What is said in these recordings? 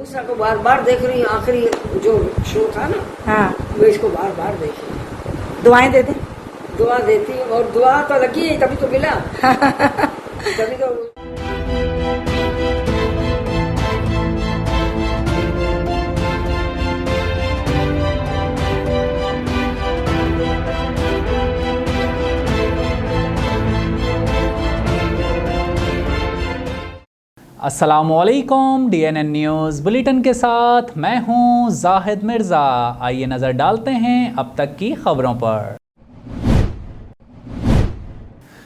मूसा को बार बार देख रही हूँ, आखिरी जो शो था ना, हाँ, मैं इसको बार बार देख रही हूँ। दुआएं दे दें। दुआ देती हूँ, और दुआ तो लगी है, तभी तो मिला। तभी तो। अस्सलामुअलैकुम, DNN न्यूज़ बुलेटिन के साथ मैं हूं जाहिद मिर्ज़ा। आइए नज़र डालते हैं अब तक की खबरों पर।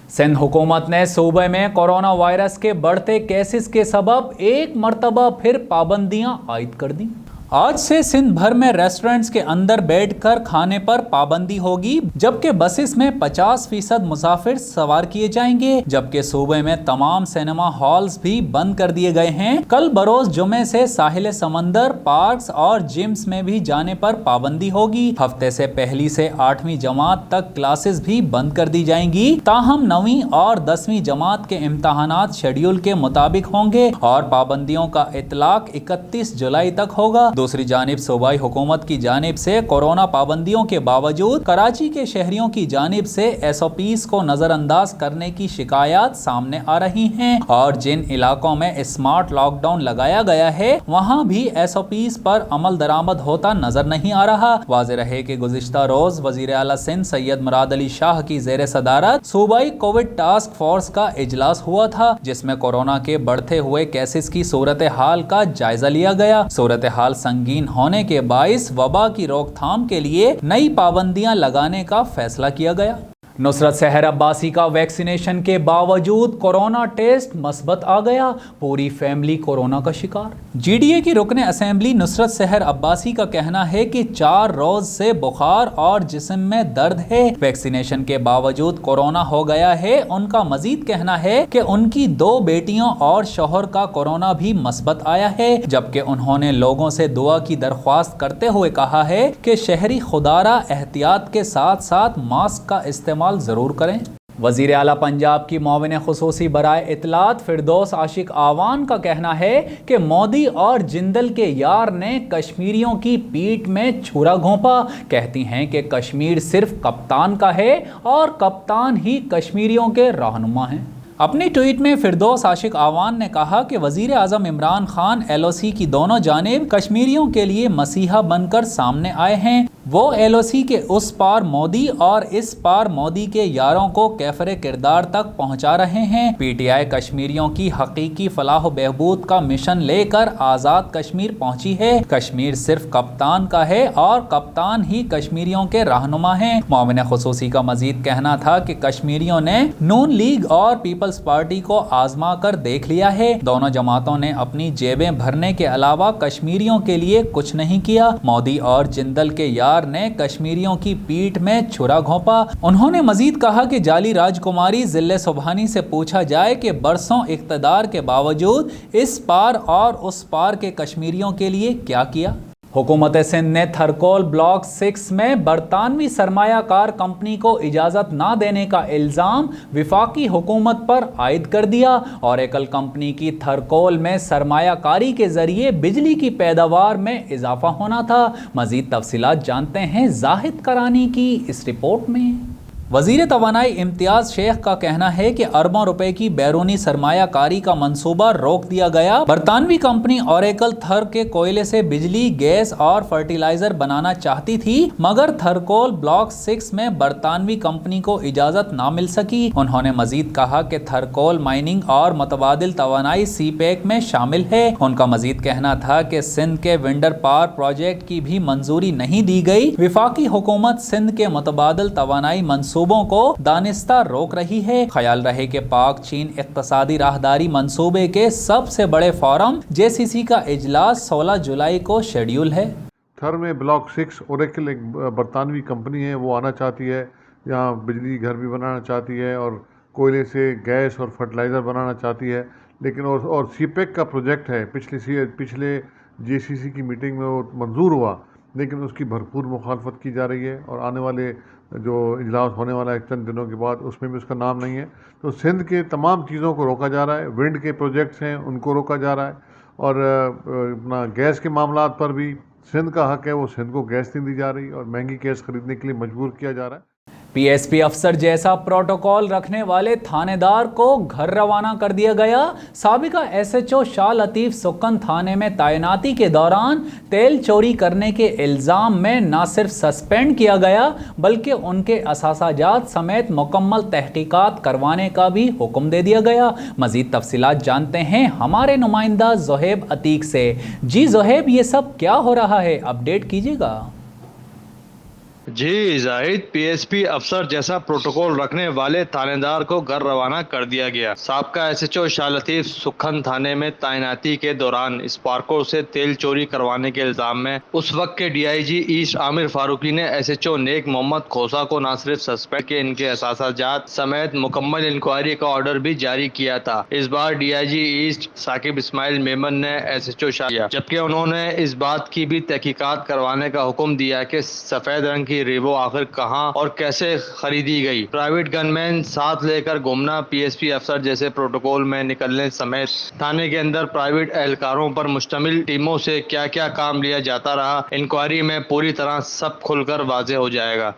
सिंध हुकूमत ने सूबे में कोरोना वायरस के बढ़ते केसेस के सबब एक मरतबा फिर पाबंदियां आयद कर दी। आज से सिंध भर में रेस्टोरेंट्स के अंदर बैठकर खाने पर पाबंदी होगी, जबकि बसेस में 50% मुसाफिर सवार किए जाएंगे, जबकि सूबे में तमाम सिनेमा हॉल्स भी बंद कर दिए गए हैं। कल बरोज जुमे से साहिल समंदर, पार्क्स और जिम्स में भी जाने पर पाबंदी होगी। हफ्ते से पहली से 8वीं जमात तक क्लासेस भी बंद कर दी जाएंगी। ताहम 9वीं और 10वीं जमात के इम्तहानात शेड्यूल के मुताबिक होंगे और पाबंदियों का इतलाक 31 जुलाई तक होगा। दूसरी जानिब सूबाई हुकूमत की जानिब से कोरोना पाबंदियों के बावजूद कराची के शहरियों की जानिब से SOPs को नजरअंदाज करने की शिकायत सामने आ रही हैं, और जिन इलाकों में स्मार्ट लॉकडाउन लगाया गया है वहां भी SOPs पर अमल दरामद होता नजर नहीं आ रहा। वाज़ेह रहे कि गुज़िश्ता रोज वज़ीर आला सिंध सैयद मुराद अली शाह की ज़ेर सदारत सूबाई कोविड टास्क फोर्स का इजलास हुआ था, जिसमें कोरोना के बढ़ते हुए केसेस की सूरत हाल का जायजा लिया गया। सूरत हाल संगीन होने के बाइस वबा की रोकथाम के लिए नई पाबंदियां लगाने का फैसला किया गया। नुसरत सहर अब्बासी का वैक्सीनेशन के बावजूद कोरोना टेस्ट मस्बत आ गया, पूरी फैमिली कोरोना का शिकार। GDA की रुकने असेंबली नुसरत सहर अब्बासी का कहना है कि 4 रोज से बुखार और जिस्म में दर्द है, वैक्सीनेशन के बावजूद कोरोना हो गया है। उनका मजीद कहना है कि उनकी 2 बेटियों और शौहर का कोरोना भी मस्बत आया है, जबकि उन्होंने लोगों से दुआ की दरख्वास्त करते हुए कहा है कि शहरी खुदारा एहतियात के साथ साथ मास्क का इस्तेमाल जरूर करें। वज़ीर आला पंजाब की मुआविन खुसूसी बराए इत्तलात फिरदौस आशिक आवान का कहना है कि मोदी और जिंदल के यार ने कश्मीरियों की पीठ में छुरा घोंपा। कहती हैं कि कश्मीर सिर्फ कप्तान का है और कप्तान ही कश्मीरियों के रहनुमा हैं। अपनी ट्वीट में फिरदौस आशिक आवान ने कहा कि वज़ीर आज़म इमरान खान LOC की दोनों जानिब कश्मीरियों के लिए मसीहा बनकर सामने आए हैं। वो LOC के उस पार मोदी और इस पार मोदी के यारों को कैफरे किरदार तक पहुंचा रहे हैं। PTI कश्मीरियों की हकीकी फलाह बहबूद का मिशन लेकर आज़ाद कश्मीर पहुंची है। कश्मीर सिर्फ कप्तान का है और कप्तान ही कश्मीरियों के रहनुमा हैं। मुआविन खुसूसी का मजीद कहना था कि कश्मीरियों ने नून लीग और पीपल्स पार्टी को आजमा कर देख लिया है। दोनों जमातों ने अपनी जेबें भरने के अलावा कश्मीरियों के लिए कुछ नहीं किया। मोदी और जिंदल के यार ने कश्मीरियों की पीठ में छुरा घोंपा। उन्होंने मजीद कहा कि जाली राजकुमारी जिले सुबहानी से पूछा जाए कि बरसों इख्तदार के बावजूद इस पार और उस पार के कश्मीरियों के लिए क्या किया। हुकूमत सिंध ने थरकोल ब्लॉक 6 में बरतानवी सरमायाकार कंपनी को इजाज़त ना देने का इल्ज़ाम विफाकी हुकूमत पर आयद कर दिया। ओरेकल कंपनी की थरकोल में सरमायाकारी के ज़रिए बिजली की पैदावार में इजाफा होना था। मज़ीद तफसीलात जानते हैं जाहिद करानी की इस रिपोर्ट में। वज़ीर तवानाई इम्तियाज़ शेख का कहना है कि अरबों रुपए की बैरूनी सरमायाकारी का मंसूबा रोक दिया गया। बरतानवी कंपनी ओरेकल थर के कोयले से बिजली, गैस और फर्टिलाइजर बनाना चाहती थी, मगर थरकोल ब्लॉक 6 में बरतानवी कंपनी को इजाज़त ना मिल सकी। उन्होंने मजीद कहा कि थरकोल माइनिंग और मुतबादिल तवानाई CPEC में शामिल है। उनका मजीद कहना था कि सिंध के विंडर पावर प्रोजेक्ट की भी मंजूरी नहीं दी गई। विफाकी हुकूमत सिंध के मुतबादिल तवानाई मंसूबों को दानिस्ता रोक रही है। ख्याल रहे कि पाक चीन इक्तसादी राहदारी मंसूबे के सबसे बड़े फोरम JCC का इजलास 16 जुलाई को शेड्यूल है। थर में ब्लॉक 6 ओरेकल एक बरतानवी कंपनी है, वो आना चाहती है, यहाँ बिजली घर भी बनाना चाहती है और कोयले से गैस और फर्टिलाइज़र बनाना चाहती है। लेकिन और CPEC का प्रोजेक्ट है, पिछले JCC की मीटिंग में वो मंजूर हुआ, लेकिन उसकी भरपूर मुखालफत की जा रही है और आने वाले जो इजलास होने वाला है चंद दिनों के बाद उसमें भी उसका नाम नहीं है। तो सिंध के तमाम चीज़ों को रोका जा रहा है। विंड के प्रोजेक्ट्स हैं उनको रोका जा रहा है اور اپنا گیس کے معاملات پر بھی سندھ کا حق ہے، وہ سندھ کو گیس نہیں دی جا رہی اور مہنگی گیس خریدنے کے لیے مجبور کیا جا رہا ہے۔ پی ایس پی افسر جیسا پروٹوکول رکھنے والے تھانے دار کو گھر روانہ کر دیا گیا۔ سابقہ ایس ایچ او شاہ لطیف سکن تھانے میں تعیناتی کے دوران تیل چوری کرنے کے الزام میں نہ صرف سسپینڈ کیا گیا بلکہ ان کے اثاثہ جات سمیت مکمل تحقیقات کروانے کا بھی حکم دے دیا گیا۔ مزید تفصیلات جانتے ہیں ہمارے نمائندہ زہیب عتیق سے۔ جی زہیب، یہ سب کیا ہو رہا ہے، اپڈیٹ کیجیے گا۔ جی زاہد، پی ایس پی افسر جیسا پروٹوکول رکھنے والے تھانے دار کو گھر روانہ کر دیا گیا۔ سابقہ ایس ایچ او شاہ لطیف سکھن تھانے میں تعیناتی کے دوران اسپارکو سے تیل چوری کروانے کے الزام میں اس وقت کے ڈی آئی جی ایسٹ عامر فاروقی نے ایس ایچ او نیک محمد کھوسا کو نہ صرف سسپینڈ کہ ان کے اثاثہ جات سمیت مکمل انکوائری کا آرڈر بھی جاری کیا تھا۔ اس بار D I G east Saqib Ismail Memon نے ایس ایچ او شاہ جبکہ انہوں نے اس بات کی بھی تحقیقات کروانے کا حکم دیا کہ سفید رنگ کی ریبو آخر کہاں اور کیسے خریدی گئی۔ پرائیویٹ گن مین ساتھ لے کر گھومنا، پی ایس پی افسر جیسے پروٹوکول میں نکلنے سمیت تھانے کے اندر پرائیویٹ اہلکاروں پر مشتمل ٹیموں سے کیا کیا کام لیا جاتا رہا، انکوائری میں پوری طرح سب کھل کر واضح ہو جائے گا۔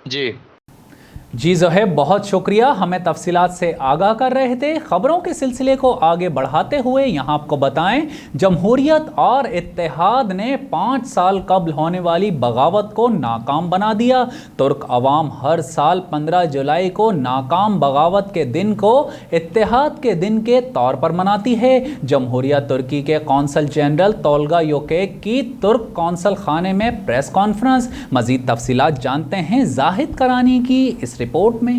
جی زہیب، بہت شکریہ، ہمیں تفصیلات سے آگاہ کر رہے تھے۔ خبروں کے سلسلے کو آگے بڑھاتے ہوئے یہاں آپ کو بتائیں، جمہوریت اور اتحاد نے 5 سال قبل ہونے والی بغاوت کو ناکام بنا دیا۔ ترک عوام ہر سال 15 جولائی کو ناکام بغاوت کے دن کو اتحاد کے دن کے طور پر مناتی ہے۔ جمہوریہ ترکی کے قونصل جنرل تولگا یوکیک کی ترک قونصل خانے میں پریس کانفرنس۔ مزید تفصیلات جانتے ہیں زاہد کرانی کی اس رپورٹ میں۔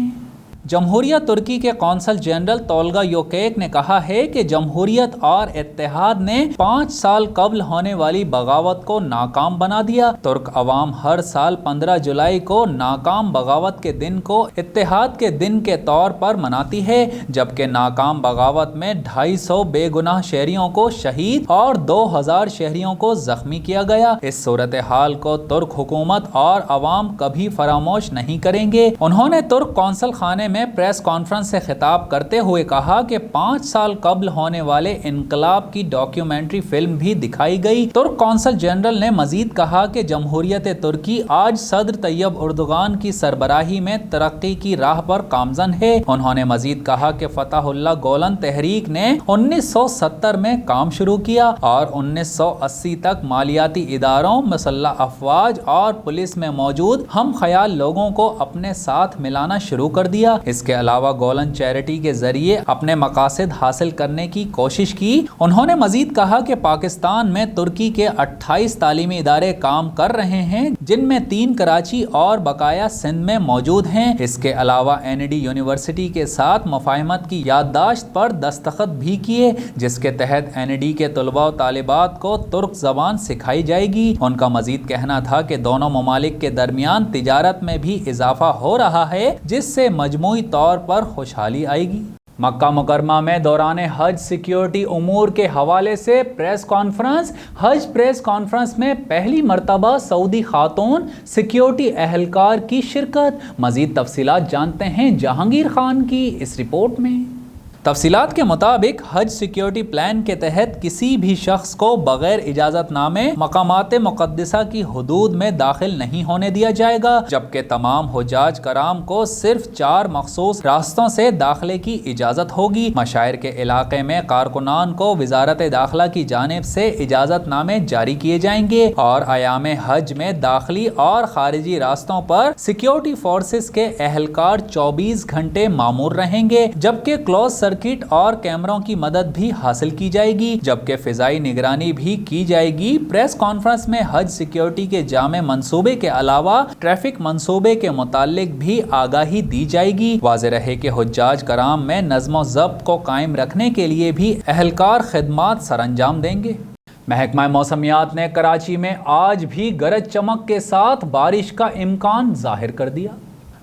جمہوریہ ترکی کے قونصل جنرل تولگا یوکیک نے کہا ہے کہ جمہوریت اور اتحاد نے 5 سال قبل ہونے والی بغاوت کو ناکام بنا دیا۔ ترک عوام ہر سال 15 جولائی کو ناکام بغاوت کے دن کو اتحاد کے دن کے طور پر مناتی ہے، جبکہ ناکام بغاوت میں 250 بے گناہ شہریوں کو شہید اور 2000 شہریوں کو زخمی کیا گیا۔ اس صورتحال کو ترک حکومت اور عوام کبھی فراموش نہیں کریں گے۔ انہوں نے ترک قونصل خانے میں پریس کانفرنس سے خطاب کرتے ہوئے کہا کہ 5 سال قبل ہونے والے انقلاب کی ڈاکیومنٹری فلم بھی دکھائی گئی۔ ترک قونصل جنرل نے مزید کہا کہ جمہوریت ترکی آج صدر طیب اردوغان کی سربراہی میں ترقی کی راہ پر گامزن ہے۔ انہوں نے مزید کہا کہ فتح اللہ گولن تحریک نے 1970 میں کام شروع کیا اور 1980 تک مالیاتی اداروں، مسلح افواج اور پولیس میں موجود ہم خیال لوگوں کو اپنے ساتھ ملانا شروع کر دیا۔ اس کے علاوہ گولن چیریٹی کے ذریعے اپنے مقاصد حاصل کرنے کی کوشش کی۔ انہوں نے مزید کہا کہ پاکستان میں ترکی کے 28 تعلیمی ادارے کام کر رہے ہیں، جن میں 3 کراچی اور بقایا سندھ میں موجود ہیں۔ اس کے علاوہ این ڈی یونیورسٹی کے ساتھ مفاہمت کی یادداشت پر دستخط بھی کیے، جس کے تحت این ڈی کے طلباء و طالبات کو ترک زبان سکھائی جائے گی۔ ان کا مزید کہنا تھا کہ دونوں ممالک کے درمیان تجارت میں بھی اضافہ ہو رہا ہے، جس سے مجموعی طور پر خوشحالی آئے گی۔ مکہ مکرمہ میں دوران حج سیکیورٹی امور کے حوالے سے پریس کانفرنس۔ حج پریس کانفرنس میں پہلی مرتبہ سعودی خاتون سیکیورٹی اہلکار کی شرکت۔ مزید تفصیلات جانتے ہیں جہانگیر خان کی اس رپورٹ میں۔ تفصیلات کے مطابق حج سیکیورٹی پلان کے تحت کسی بھی شخص کو بغیر اجازت نامے مقامات مقدسہ کی حدود میں داخل نہیں ہونے دیا جائے گا، جبکہ تمام حجاج کرام کو صرف 4 مخصوص راستوں سے داخلے کی اجازت ہوگی۔ مشاعر کے علاقے میں کارکنان کو وزارت داخلہ کی جانب سے اجازت نامے جاری کیے جائیں گے اور ایام حج میں داخلی اور خارجی راستوں پر سیکیورٹی فورسز کے اہلکار 24 گھنٹے مامور رہیں گے، جبکہ کلوز سرکٹ اور کیمروں کی مدد بھی حاصل کی جائے گی، جبکہ فضائی نگرانی بھی کی جائے گی۔ پریس کانفرنس میں حج سیکیورٹی کے جامع منصوبے کے علاوہ ٹریفک منصوبے کے متعلق بھی آگاہی دی جائے گی۔ واضح رہے کہ حجاج کرام میں نظم و ضبط کو قائم رکھنے کے لیے بھی اہلکار خدمات سر انجام دیں گے۔ محکمہ موسمیات نے کراچی میں آج بھی گرج چمک کے ساتھ بارش کا امکان ظاہر کر دیا۔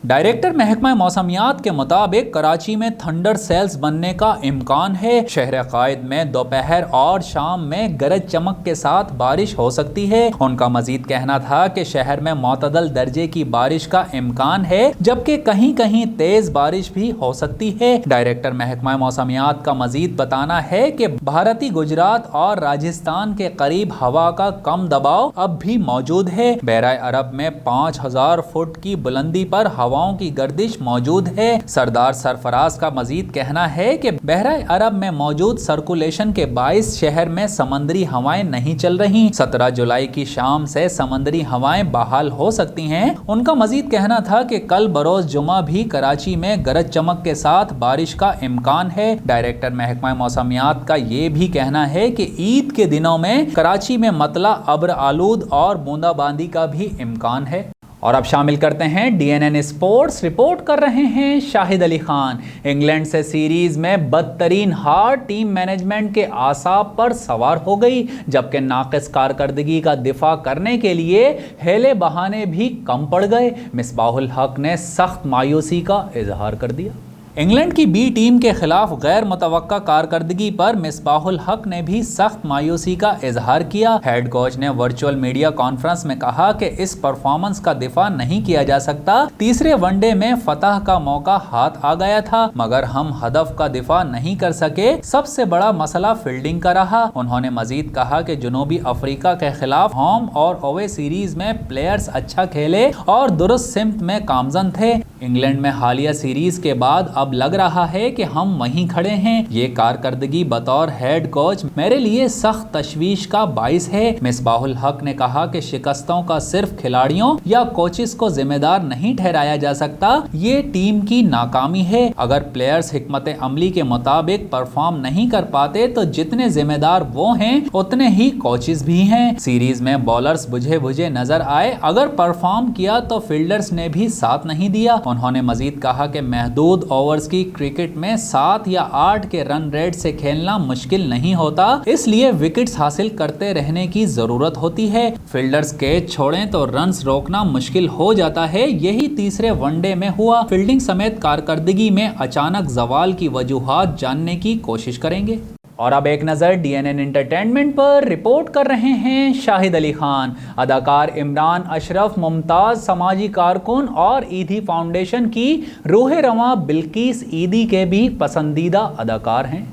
डायरेक्टर महकमा मौसमियात के मुताबिक कराची में थंडर सेल्स बनने का इम्कान है। शहर कायद में दोपहर और शाम में गरज चमक के साथ बारिश हो सकती है। उनका मजीद कहना था कि शहर में मुतदल दर्जे की बारिश का इम्कान है, जबकि कहीं कहीं तेज बारिश भी हो सकती है। डायरेक्टर महकमा मौसमियात का मजीद बताना है कि भारतीय गुजरात और राजस्थान के करीब हवा का कम दबाव अब भी मौजूद है। बहराए अरब में 5000 फुट की बुलंदी पर हवाओं की गर्दिश मौजूद है। सरदार सरफराज का मजीद कहना है कि बहराए अरब में मौजूद सर्कुलेशन के बाइस शहर में समंदरी हवाएं नहीं चल रही। 17 जुलाई की शाम से समंदरी हवाएं बहाल हो सकती हैं। उनका मजीद कहना था कि कल बरोज जुमा भी कराची में गरज चमक के साथ बारिश का इम्कान है। डायरेक्टर महकमा मौसमियात का ये भी कहना है कि ईद के दिनों में कराची में मतला अब्र आलूद और बूंदाबांदी का भी इम्कान है। और अब शामिल करते हैं DNN स्पोर्ट्स। रिपोर्ट कर रहे हैं शाहिद अली खान। इंग्लैंड से सीरीज में बदतरीन हार टीम मैनेजमेंट के आसाब पर सवार हो गई, जबकि नाक़िस कारकर्दगी का दिफा करने के लिए हेले बहाने भी कम पड़ गए। मिसबाहुल हक ने सख्त मायूसी का इजहार कर दिया। इंग्लैंड की बी टीम के खिलाफ गैर मुतवक्का कारकर्दगी पर मिसबाहुल हक ने भी सख्त मायूसी का इजहार किया। हेड कोच ने वर्चुअल मीडिया कॉन्फ्रेंस में कहा कि इस परफॉर्मेंस का दिफा नहीं किया जा सकता। तीसरे वनडे में फतह का मौका हाथ आ गया था, मगर हम हदफ का दिफा नहीं कर सके। सबसे बड़ा मसला फील्डिंग का रहा। उन्होंने मजीद कहा कि जनूबी अफ्रीका के खिलाफ होम और अवे सीरीज में प्लेयर्स अच्छा खेले और दुरुस्त सिमत में कामजन थे। इंग्लैंड में हालिया सीरीज के बाद अब लग रहा है कि हम वहीं खड़े हैं। ये कारकर्दगी बतौर हेड कोच मेरे लिए सख्त तशवीश का बाइस है। मिसबाहुल हक ने कहा कि शिकस्तों का सिर्फ खिलाड़ियों या कोचेस को जिम्मेदार नहीं ठहराया जा सकता, ये टीम की नाकामी है। अगर प्लेयर्स हिकमत अमली के मुताबिक परफॉर्म नहीं कर पाते तो जितने जिम्मेदार वो हैं उतने ही कोचेस भी हैं। सीरीज में बॉलर्स बुझे बुझे नजर आए, अगर परफॉर्म किया तो फील्डर्स ने भी साथ नहीं दिया। उन्होंने मजीद कहा कि महदूद ओवर्स की क्रिकेट में 7 या 8 के रन रेट से खेलना मुश्किल नहीं होता, इसलिए विकेट्स हासिल करते रहने की जरूरत होती है। फील्डर्स कैच छोड़ें तो रन्स रोकना मुश्किल हो जाता है। यही तीसरे वनडे में हुआ। फील्डिंग समेत कारकर्दगी में अचानक जवाल की वजूहात जानने की कोशिश करेंगे। और अब एक नज़र DNN एंटरटेनमेंट पर। रिपोर्ट कर रहे हैं शाहिद अली खान। अदाकार इमरान अशरफ मुमताज़ समाजी कारकुन और ईदी फाउंडेशन की रूह रवां बिल्किस ईदी के भी पसंदीदा अदाकार हैं।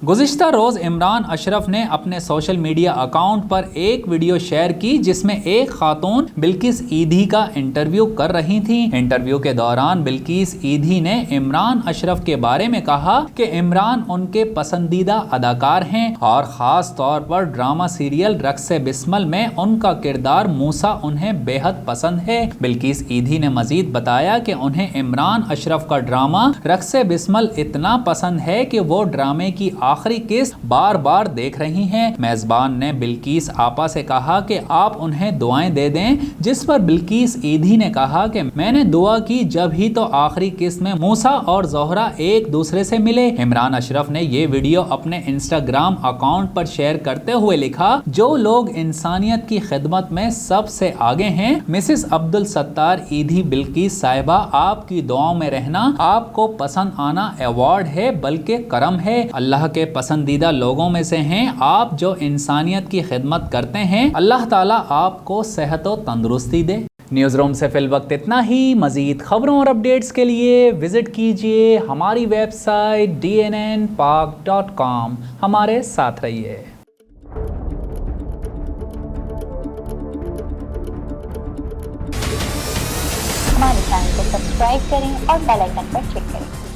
गुज़िश्ता रोज़ इमरान अशरफ ने अपने सोशल मीडिया अकाउंट पर एक वीडियो शेयर की, जिसमें एक खातून बिल्किस ईदी का इंटरव्यू कर रही थी। इंटरव्यू के दौरान बिल्किस ईदी ने इमरान अशरफ के बारे में कहा कि इमरान उनके पसंदीदा अदाकार हैं और ख़ास तौर पर ड्रामा सीरियल रक्स बिस्मल में उनका किरदार मूसा उन्हें बेहद पसंद है। बिल्किस ईदी ने मजीद बताया कि उन्हें इमरान अशरफ का ड्रामा रक्स बिस्मल इतना पसंद है कि वो ड्रामे की आखिरी किस्त बार बार देख रही हैं। मेजबान ने बिल्किस आपा से कहा कि आप उन्हें दुआएं दे दें, जिस पर बिल्किस ईदी ने कहा कि मैंने दुआ की जब ही तो आखिरी किस्त में मूसा और जोहरा एक दूसरे से मिले। इमरान अशरफ ने ये वीडियो अपने इंस्टाग्राम अकाउंट पर शेयर करते हुए लिखा, जो लोग इंसानियत की खिदमत में सबसे आगे हैं, मिसेस अब्दुल सत्तार ईदी बिल्किस साहिबा, आपकी दुआओं में रहना आपको पसंद आना अवार्ड है बल्कि करम है। अल्लाह के पसंदीदा लोगों में से हैं आप, जो इंसानियत की खिदमत करते हैं। अल्लाह ताला आपको सेहत और तंदुरुस्ती दे। न्यूज़ रूम से फिल वक्त इतना ही। मज़ीद खबरों और अपडेट्स के लिए विजिट कीजिए हमारी वेबसाइट dnnpak.com। हमारे साथ रहिए। हमारे चैनल को सब्सक्राइब करें और बेल आइकन पर क्लिक करें।